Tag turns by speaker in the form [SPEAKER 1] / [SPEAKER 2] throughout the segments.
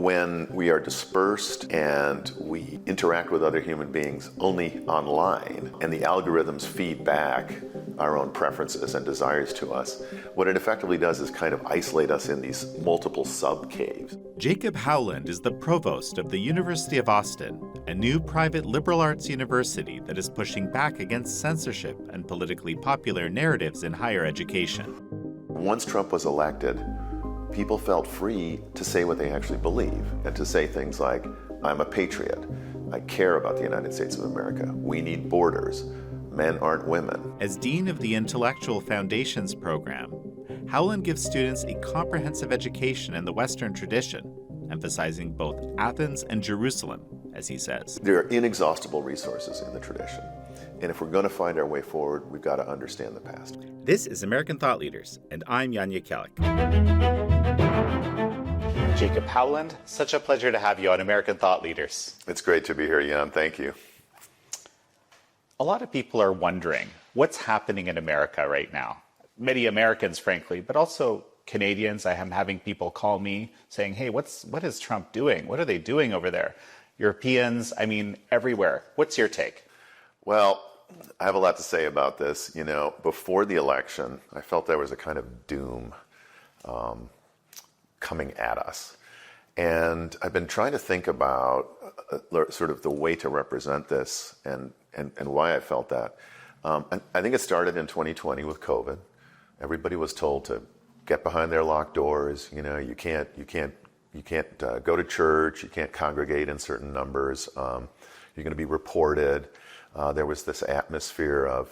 [SPEAKER 1] When we are dispersed and we interact with other human beings only online, and the algorithms feed back our own preferences and desires to us, what it effectively does is kind of isolate us in these multiple sub-caves.
[SPEAKER 2] Jacob Howland is the provost of the University of Austin, a new private liberal arts university that is pushing back against censorship and politically popular narratives in higher education.
[SPEAKER 1] Once Trump was elected, people felt free to say what they actually believe and to say things like, I'm a patriot, I care about the United States of America, we need borders, men aren't women.
[SPEAKER 2] As Dean of the Intellectual Foundations program, Howland gives students a comprehensive education in the Western tradition, emphasizing both Athens and Jerusalem, as he says.
[SPEAKER 1] There are inexhaustible resources in the tradition. And if we're going to find our way forward, we've got to understand the past.
[SPEAKER 2] This is American Thought Leaders, and I'm Jan Jekielek.
[SPEAKER 3] Jacob Howland, such a pleasure to have you on American Thought Leaders.
[SPEAKER 1] It's great to be here, Jan. Thank you.
[SPEAKER 3] A lot of people are wondering what's happening in America right now. Many Americans, frankly, but also Canadians. I am having people call me saying, hey, what is Trump doing? What are they doing over there? Europeans, everywhere. What's your take?
[SPEAKER 1] Well, I have a lot to say about this. You know, before the election, I felt there was a kind of doom coming at us. And I've been trying to think about sort of the way to represent this and why I felt that. And I think it started in 2020 with COVID. Everybody was told to get behind their locked doors. You know, you can't go to church. You can't congregate in certain numbers. You're going to be reported. There was this atmosphere of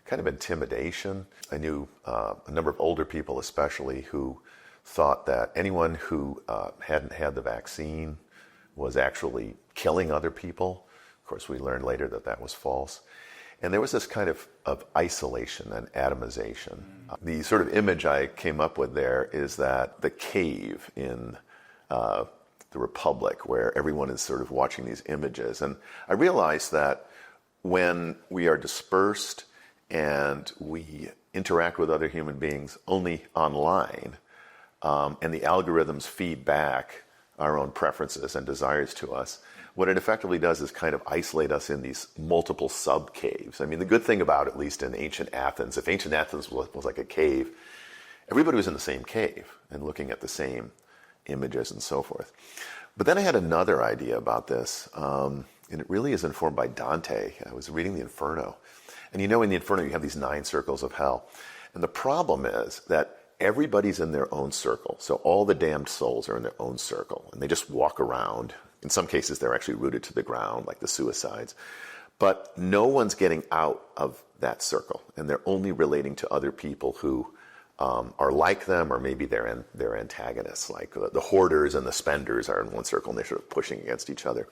[SPEAKER 1] kind of intimidation. I knew a number of older people especially who thought that anyone who hadn't had the vaccine was actually killing other people. Of course, we learned later that that was false. And there was this kind of isolation and atomization. The sort of image I came up with there is that the cave in the Republic where everyone is sort of watching these images. And I realized that when we are dispersed and we interact with other human beings only online, and the algorithms feed back our own preferences and desires to us, what it effectively does is kind of isolate us in these multiple sub-caves. I mean, the good thing about, at least in ancient Athens, if ancient Athens was like a cave, everybody was in the same cave and looking at the same images and so forth. But then I had another idea about this, and it really is informed by Dante. I was reading the Inferno. And you know, in the Inferno, you have these 9 circles of hell. And the problem is that everybody's in their own circle. So all the damned souls are in their own circle. And they just walk around. In some cases, they're actually rooted to the ground, like the suicides. But no one's getting out of that circle. And they're only relating to other people who are like them, or maybe they're antagonists. Like the hoarders and the spenders are in one circle, and they're sort of pushing against each other.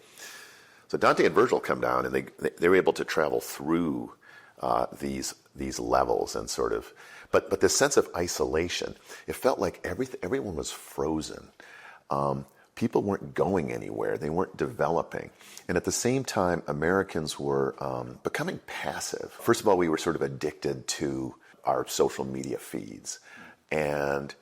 [SPEAKER 1] So Dante and Virgil come down, and they were able to travel through these levels and sort of, but this sense of isolation, it felt like everyone was frozen. People weren't going anywhere. They weren't developing. And at the same time, Americans were becoming passive. First of all, we were sort of addicted to our social media feeds. And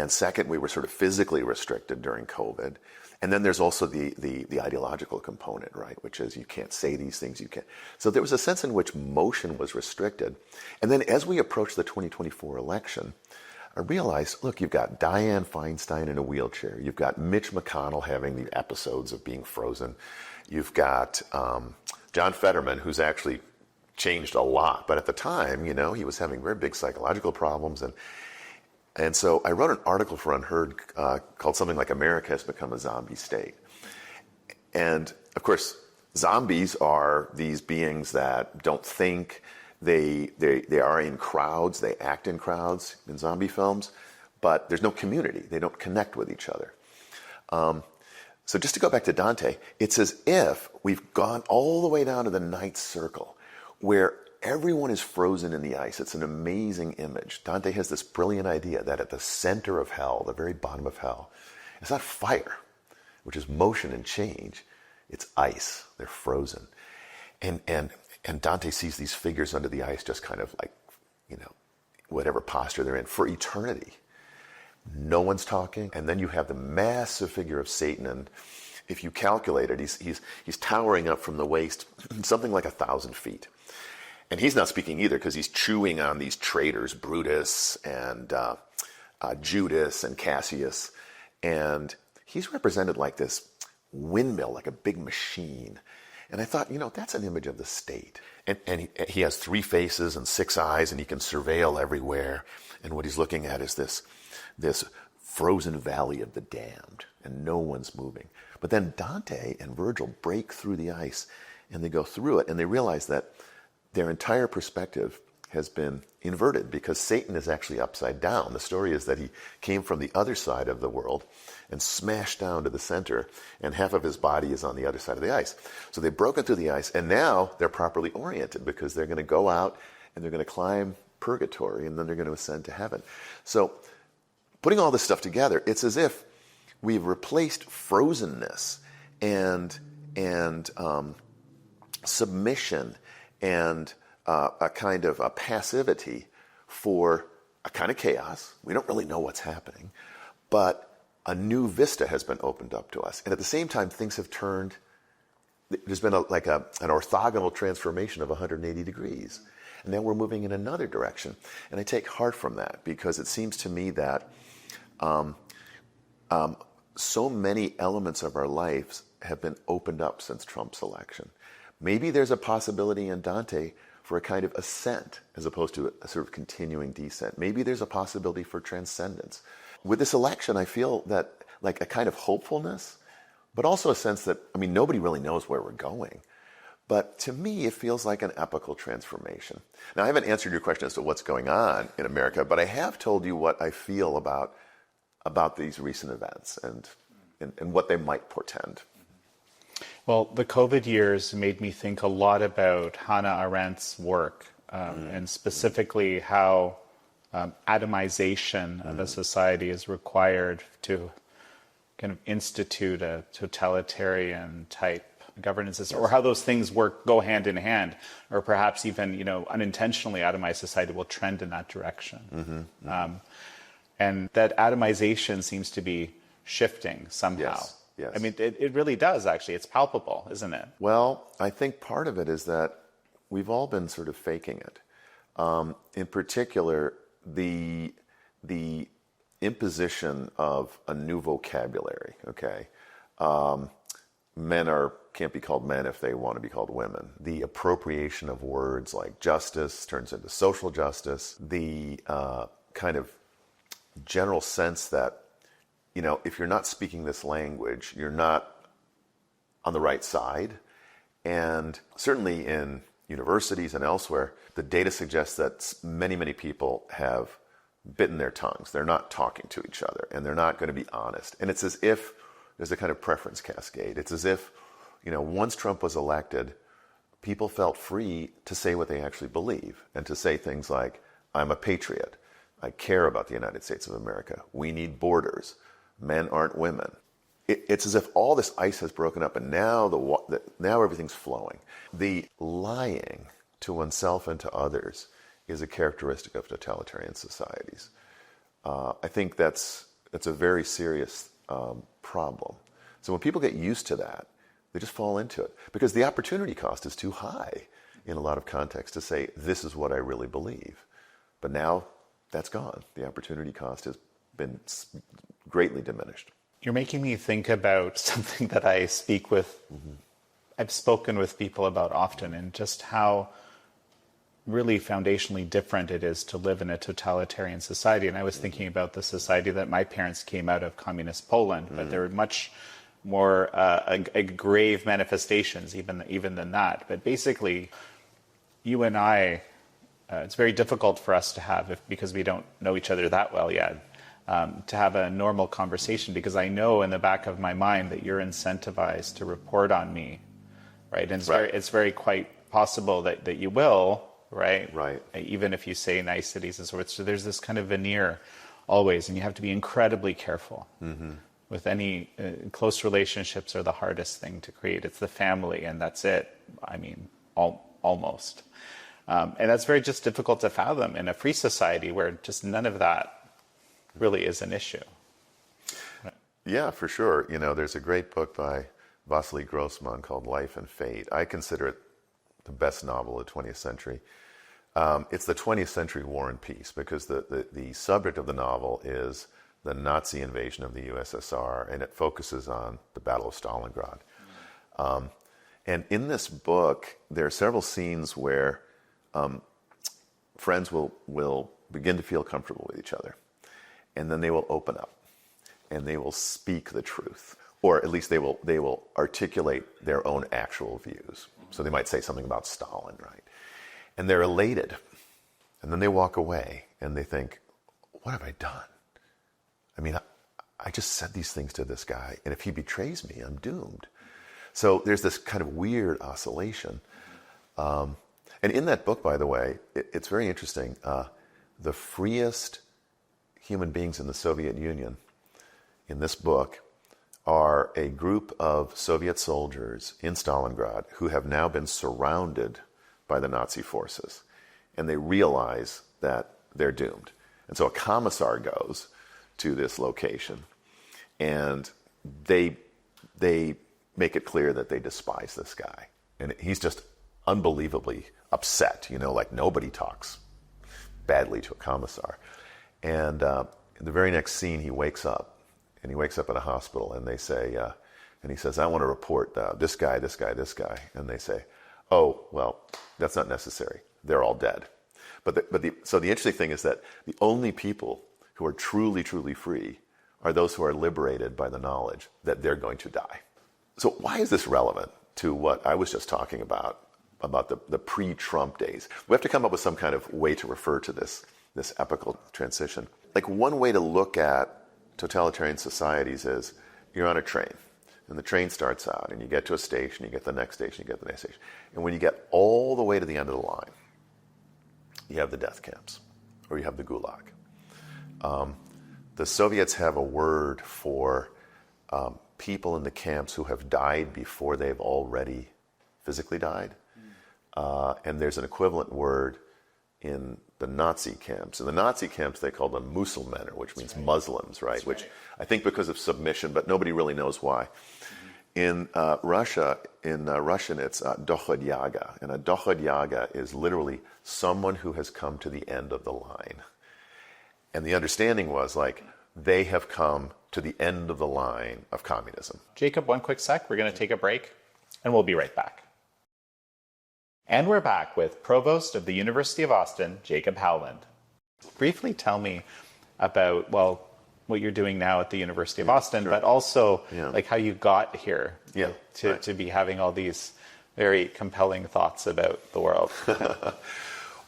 [SPEAKER 1] second, we were sort of physically restricted during COVID. And then there's also the ideological component, right? Which is you can't say these things, you can't. So there was a sense in which motion was restricted. And then as we approached the 2024 election, I realized, look, you've got Dianne Feinstein in a wheelchair. You've got Mitch McConnell having the episodes of being frozen. You've got John Fetterman, who's actually changed a lot. But at the time, you know, he was having very big psychological problems. And so I wrote an article for Unheard called something like America Has Become a Zombie State. And of course, zombies are these beings that don't think. They are in crowds, they act in crowds in zombie films, but there's no community. They don't connect with each other. So just to go back to Dante, it's as if we've gone all the way down to the 9th circle where everyone is frozen in the ice. It's an amazing image. Dante has this brilliant idea that at the center of hell, the very bottom of hell, it's not fire, which is motion and change. It's ice. They're frozen. And Dante sees these figures under the ice just kind of like, you know, whatever posture they're in for eternity. no one's talking, and then you have the massive figure of Satan, and if you calculate it, he's towering up from the waist something like 1,000 feet. And he's not speaking either because he's chewing on these traitors, Brutus and Judas and Cassius. And he's represented like this windmill, like a big machine. And I thought, that's an image of the state. And he has 3 faces and 6 eyes, and he can surveil everywhere. And what he's looking at is this frozen valley of the damned, and no one's moving. But then Dante and Virgil break through the ice, and they go through it, and they realize that their entire perspective has been inverted because Satan is actually upside down. The story is that he came from the other side of the world and smashed down to the center, and half of his body is on the other side of the ice. So they've broken through the ice, and now they're properly oriented because they're going to go out and they're going to climb purgatory, and then they're going to ascend to heaven. So putting all this stuff together, it's as if we've replaced frozenness and submission and a kind of a passivity for a kind of chaos. We don't really know what's happening, but a new vista has been opened up to us. And at the same time, things have turned. There's been an orthogonal transformation of 180 degrees. And now we're moving in another direction. And I take heart from that because it seems to me that so many elements of our lives have been opened up since Trump's election. Maybe there's a possibility in Dante for a kind of ascent as opposed to a sort of continuing descent. Maybe there's a possibility for transcendence. With this election, I feel that like a kind of hopefulness, but also a sense that, nobody really knows where we're going. But to me, it feels like an epochal transformation. Now, I haven't answered your question as to what's going on in America, but I have told you what I feel about these recent events and what they might portend.
[SPEAKER 3] Well, the COVID years made me think a lot about Hannah Arendt's work, and specifically how atomization of a society is required to kind of institute a totalitarian type governance system, or how those things go hand in hand, or perhaps even unintentionally atomized society will trend in that direction. And that atomization seems to be shifting somehow.
[SPEAKER 1] Yes.
[SPEAKER 3] It really does, actually. It's palpable, isn't it?
[SPEAKER 1] Well, I think part of it is that we've all been sort of faking it. In particular, the imposition of a new vocabulary, okay? Men can't be called men if they want to be called women. The appropriation of words like justice turns into social justice. The kind of general sense that, if you're not speaking this language, you're not on the right side. And certainly in universities and elsewhere, the data suggests that many, many people have bitten their tongues. They're not talking to each other, and they're not going to be honest. And it's as if there's a kind of preference cascade. It's as if, once Trump was elected, people felt free to say what they actually believe and to say things like, I'm a patriot. I care about the United States of America. We need borders. Men aren't women. It's as if all this ice has broken up, and now everything's flowing. The lying to oneself and to others is a characteristic of totalitarian societies. I think that's a very serious problem. So when people get used to that, they just fall into it because the opportunity cost is too high in a lot of contexts to say, this is what I really believe. But now that's gone. The opportunity cost has been greatly diminished.
[SPEAKER 3] You're making me think about something that I've spoken with people about often, and just how really foundationally different it is to live in a totalitarian society. And I was thinking about the society that my parents came out of, communist Poland, but there were much more grave manifestations even than that. But basically, you and I, it's very difficult for us to have, because we don't know each other that well yet, to have a normal conversation, because I know in the back of my mind that you're incentivized to report on me, right? And it's very quite possible that you will, right?
[SPEAKER 1] Right.
[SPEAKER 3] Even if you say niceties and so forth. So there's this kind of veneer always, and you have to be incredibly careful. With any close relationships are the hardest thing to create. It's the family, and that's it. Almost. And that's very just difficult to fathom in a free society where just none of that really is an issue.
[SPEAKER 1] Yeah, for sure. There's a great book by Vasily Grossman called Life and Fate. I consider it the best novel of the 20th century. It's the 20th century war and peace, because the subject of the novel is the Nazi invasion of the USSR, and it focuses on the Battle of Stalingrad. And in this book, there are several scenes where friends will begin to feel comfortable with each other, and then they will open up, and they will speak the truth, or at least they will articulate their own actual views. So they might say something about Stalin, right? And they're elated, and then they walk away, and they think, what have I done? I mean, I just said these things to this guy, and if he betrays me, I'm doomed. So there's this kind of weird oscillation. And in that book, by the way, it's very interesting. The freest human beings in the Soviet Union, in this book, are a group of Soviet soldiers in Stalingrad who have now been surrounded by the Nazi forces. And they realize that they're doomed. And so a commissar goes to this location, and they make it clear that they despise this guy. And he's just unbelievably upset, like nobody talks badly to a commissar. And in the very next scene, he wakes up in a hospital, and they say, and he says, I want to report this guy. And they say, oh, well, that's not necessary. They're all dead. So the interesting thing is that the only people who are truly, truly free are those who are liberated by the knowledge that they're going to die. So why is this relevant to what I was just talking about the pre-Trump days? We have to come up with some kind of way to refer to this epochal transition. Like, one way to look at totalitarian societies is you're on a train, and the train starts out, and you get to a station, you get the next station, you get the next station. And when you get all the way to the end of the line, you have the death camps, or you have the gulag. The Soviets have a word for people in the camps who have died before they've already physically died. And there's an equivalent word in the Nazi camps. In the Nazi camps, they call them Musulmaner, which means Muslims, right? Which I think because of submission, but nobody really knows why. In Russia, in Russian, it's dochodyaga. And a dochodyaga is literally someone who has come to the end of the line. And the understanding was, like, they have come to the end of the line of communism.
[SPEAKER 3] Jacob, one quick sec. We're going to take a break, and we'll be right back. And we're back with Provost of the University of Austin, Jacob Howland. Briefly tell me about, well, what you're doing now at the University of Austin, but also like how you got here to be having all these very compelling thoughts about the world.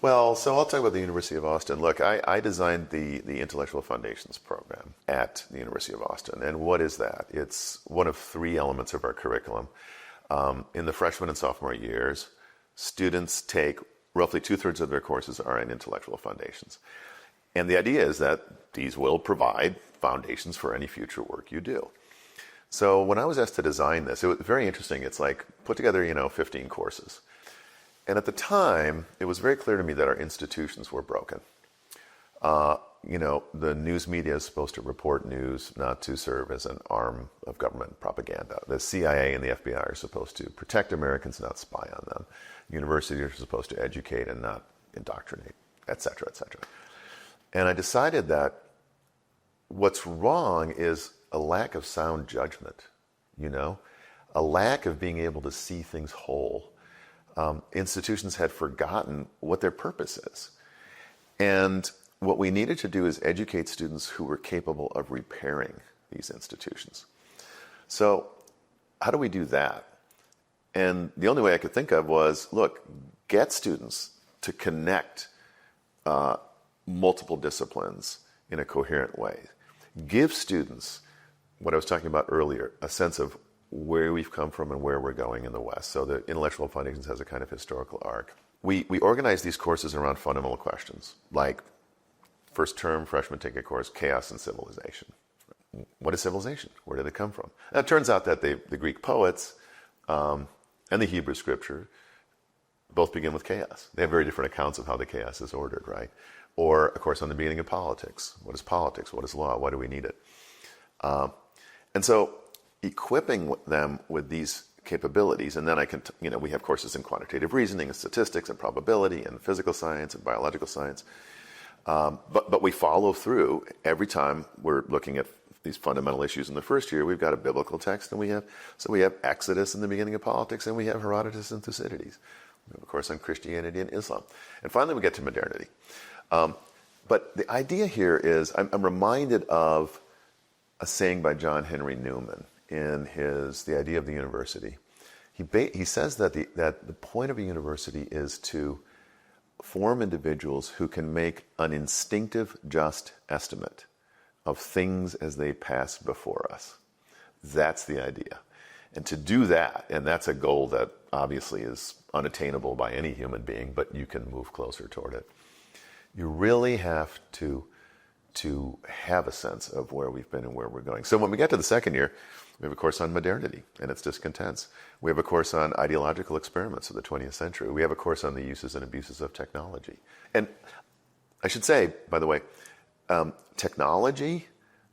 [SPEAKER 1] Well, so I'll talk about the University of Austin. Look, I designed the Intellectual Foundations program at the University of Austin. And what is that? It's one of three elements of our curriculum. In the freshman and sophomore years, students take roughly 2/3 of their courses are in intellectual foundations. And the idea is that these will provide foundations for any future work you do. So when I was asked to design this, it was very interesting. It's like, put together, 15 courses. And at the time, it was very clear to me that our institutions were broken. The news media is supposed to report news, not to serve as an arm of government propaganda. The CIA and the FBI are supposed to protect Americans, not spy on them. Universities are supposed to educate and not indoctrinate, et cetera, et cetera. And I decided that what's wrong is a lack of sound judgment, a lack of being able to see things whole. Institutions had forgotten what their purpose is. And what we needed to do is educate students who were capable of repairing these institutions. So how do we do that? And the only way I could think of was, look, get students to connect multiple disciplines in a coherent way. Give students, what I was talking about earlier, a sense of where we've come from and where we're going in the West. So the Intellectual Foundations has a kind of historical arc. We organize these courses around fundamental questions, like first term, freshmen take a course, Chaos and Civilization. What is civilization? Where did it come from? And it turns out that the Greek poets and the Hebrew scripture both begin with chaos. They have very different accounts of how the chaos is ordered, right? Or a course on the beginning of politics. What is politics? What is law? Why do we need it? And so equipping them with these capabilities, and then we have courses in quantitative reasoning and statistics and probability and physical science and biological science. But we follow through every time we're looking at these fundamental issues. In the first year, we've got a biblical text, and we have Exodus in the beginning of politics, and we have Herodotus and Thucydides. We have a course on Christianity and Islam. And finally, we get to modernity. But the idea here is, I'm reminded of a saying by John Henry Newman in The Idea of the University. He says that the point of a university is to form individuals who can make an instinctive, just estimate of things as they pass before us. That's the idea. And to do that, and that's a goal that obviously is unattainable by any human being, but you can move closer toward it. You really have to have a sense of where we've been and where we're going. So when we get to the second year, we have a course on modernity and its discontents. We have a course on ideological experiments of the 20th century. We have a course on the uses and abuses of technology. And I should say, by the way, technology,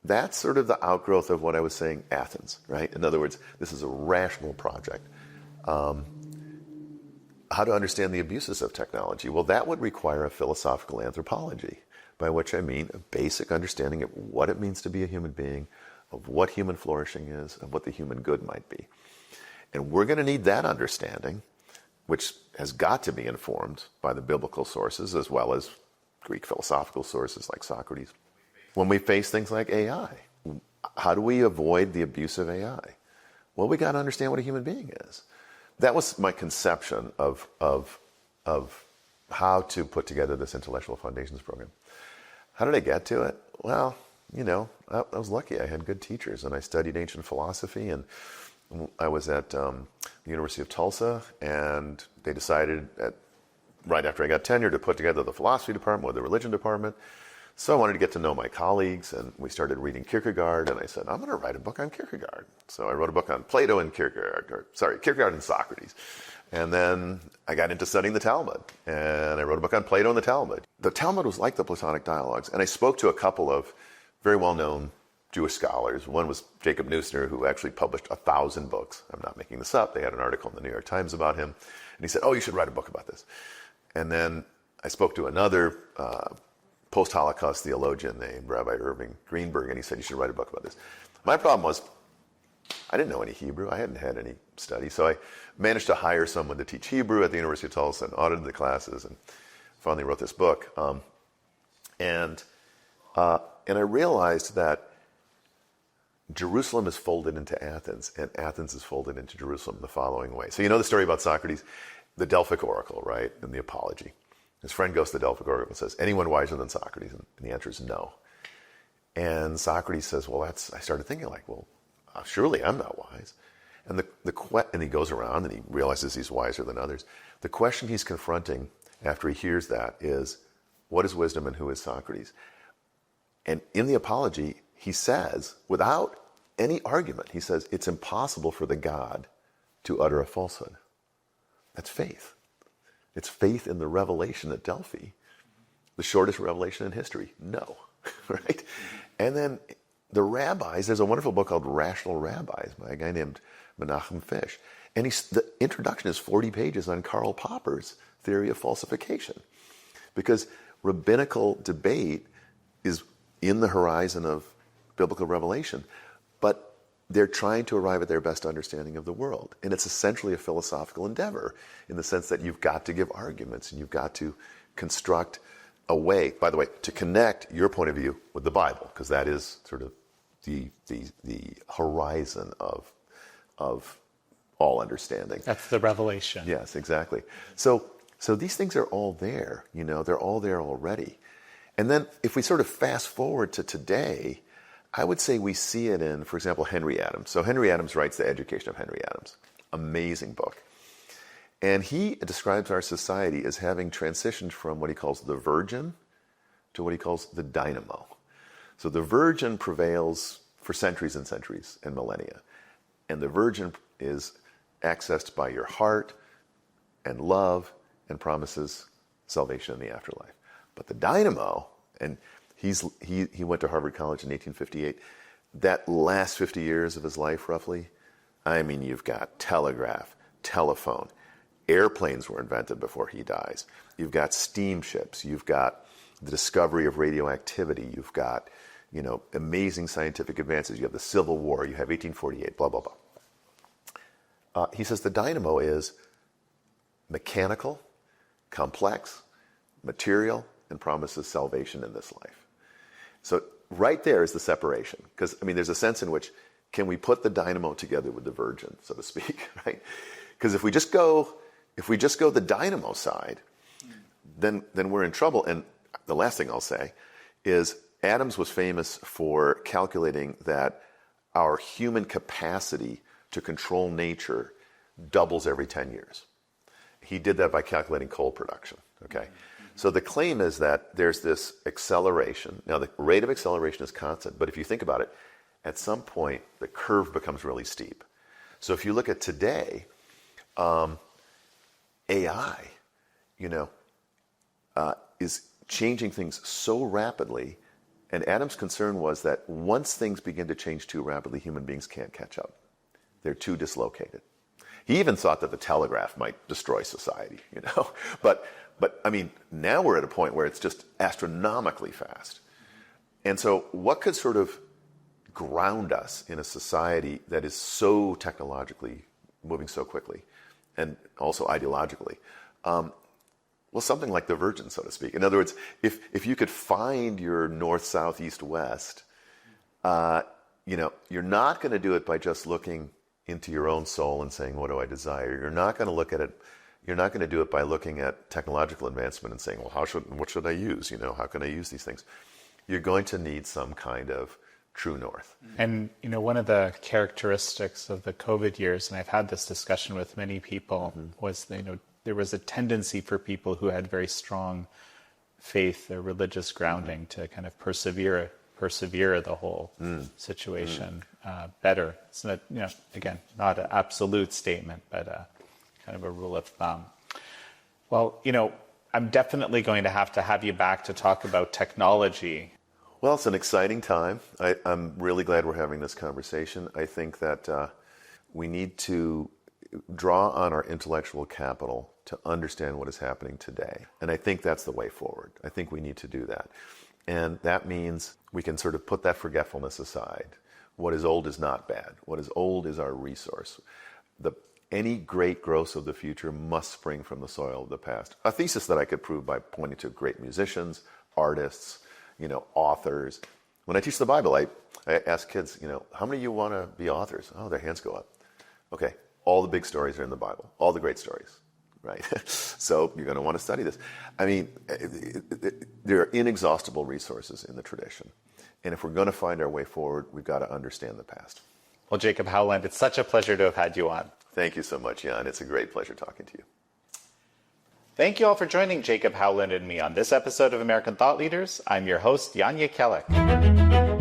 [SPEAKER 1] that's sort of the outgrowth of what I was saying, Athens, right? In other words, this is a rational project. How to understand the abuses of technology? Well, that would require a philosophical anthropology, by which I mean a basic understanding of what it means to be a human being, of what human flourishing is, of what the human good might be. And we're going to need that understanding, which has got to be informed by the biblical sources as well as Greek philosophical sources like Socrates. When we face things like AI, how do we avoid the abuse of AI? Well, we got to understand what a human being is. That was my conception of how to put together this intellectual foundations program. How did I get to it? Well, I was lucky. I had good teachers, and I studied ancient philosophy, and I was at the University of Tulsa, and they decided right after I got tenure to put together the philosophy department or the religion department. So I wanted to get to know my colleagues, and we started reading Kierkegaard, and I said, I'm going to write a book on Kierkegaard. So I wrote a book on Plato and Kierkegaard and Socrates. And then I got into studying the Talmud, and I wrote a book on Plato and the Talmud. The Talmud was like the Platonic dialogues, and I spoke to a couple of very well-known Jewish scholars. One was Jacob Neusner, who actually published 1,000 books. I'm not making this up. They had an article in the New York Times about him, and he said, you should write a book about this. And then I spoke to another post-Holocaust theologian named Rabbi Irving Greenberg, and he said, you should write a book about this. My problem was, I didn't know any Hebrew. I hadn't had any study. So I managed to hire someone to teach Hebrew at the University of Tulsa and audited the classes and finally wrote this book. And I realized that Jerusalem is folded into Athens, and Athens is folded into Jerusalem the following way. So you know the story about Socrates? The Delphic Oracle, right? And the Apology. His friend goes to the Delphic Oracle and says, anyone wiser than Socrates? And the answer is no. And Socrates says, I started thinking surely I'm not wise. And and he goes around and he realizes he's wiser than others. The question he's confronting after he hears that is, what is wisdom and who is Socrates? And in the Apology, he says, without any argument, he says, it's impossible for the God to utter a falsehood. That's faith. It's faith in the revelation at Delphi, the shortest revelation in history. No, right? And then the rabbis, there's a wonderful book called Rational Rabbis by a guy named Menachem Fish. And the introduction is 40 pages on Karl Popper's theory of falsification. Because rabbinical debate is in the horizon of biblical revelation, but they're trying to arrive at their best understanding of the world. And it's essentially a philosophical endeavor in the sense that you've got to give arguments and you've got to construct a way, by the way, to connect your point of view with the Bible, because that is sort of the horizon of all understanding.
[SPEAKER 3] That's the revelation.
[SPEAKER 1] Yes, exactly. So these things are all there, they're all there already. And then if we sort of fast forward to today, I would say we see it in, for example, Henry Adams. So Henry Adams writes The Education of Henry Adams. Amazing book. And he describes our society as having transitioned from what he calls the virgin to what he calls the dynamo. So the virgin prevails for centuries and centuries and millennia. And the virgin is accessed by your heart and love and promises salvation in the afterlife. But the dynamo, and he went to Harvard College in 1858, that last 50 years of his life, roughly, I mean, you've got telegraph, telephone, airplanes were invented before he dies. You've got steamships. You've got the discovery of radioactivity. You've got, amazing scientific advances. You have the Civil War. You have 1848, blah, blah, blah. He says the dynamo is mechanical, complex, material, and promises salvation in this life. So right there is the separation. Because, there's a sense in which, can we put the dynamo together with the Virgin, so to speak, right? Because if we just go the dynamo side, then we're in trouble. And the last thing I'll say is Adams was famous for calculating that our human capacity to control nature doubles every 10 years. He did that by calculating coal production, okay? So the claim is that there's this acceleration. Now, the rate of acceleration is constant, but if you think about it, at some point, the curve becomes really steep. So if you look at today, AI, is changing things so rapidly, and Adams' concern was that once things begin to change too rapidly, human beings can't catch up. They're too dislocated. He even thought that the telegraph might destroy society, But now we're at a point where it's just astronomically fast. And so what could sort of ground us in a society that is so technologically moving so quickly and also ideologically? Well, something like the Virgin, so to speak. In other words, if you could find your north, south, east, west, you're not going to do it by just looking into your own soul and saying, what do I desire? You're not going to look at it. You're not going to do it by looking at technological advancement and saying, well, what should I use? How can I use these things? You're going to need some kind of true north.
[SPEAKER 3] And, one of the characteristics of the COVID years, and I've had this discussion with many people, was, there was a tendency for people who had very strong faith or religious grounding to kind of persevere the whole situation better. It's not, again, not an absolute statement, but kind of a rule of thumb. Well, I'm definitely going to have you back to talk about technology.
[SPEAKER 1] Well, it's an exciting time. I'm really glad we're having this conversation. I think that we need to draw on our intellectual capital to understand what is happening today. And I think that's the way forward. I think we need to do that. And that means we can sort of put that forgetfulness aside. What is old is not bad. What is old is our resource. Any great growth of the future must spring from the soil of the past. A thesis that I could prove by pointing to great musicians, artists, authors. When I teach the Bible, I ask kids, how many of you want to be authors? Oh, their hands go up. Okay, all the big stories are in the Bible, all the great stories, right? So you're going to want to study this. There are inexhaustible resources in the tradition. And if we're going to find our way forward, we've got to understand the past.
[SPEAKER 3] Well, Jacob Howland, it's such a pleasure to have had you on.
[SPEAKER 1] Thank you so much, Jan. It's a great pleasure talking to you.
[SPEAKER 3] Thank you all for joining Jacob Howland and me on this episode of American Thought Leaders. I'm your host, Jan Jekielek.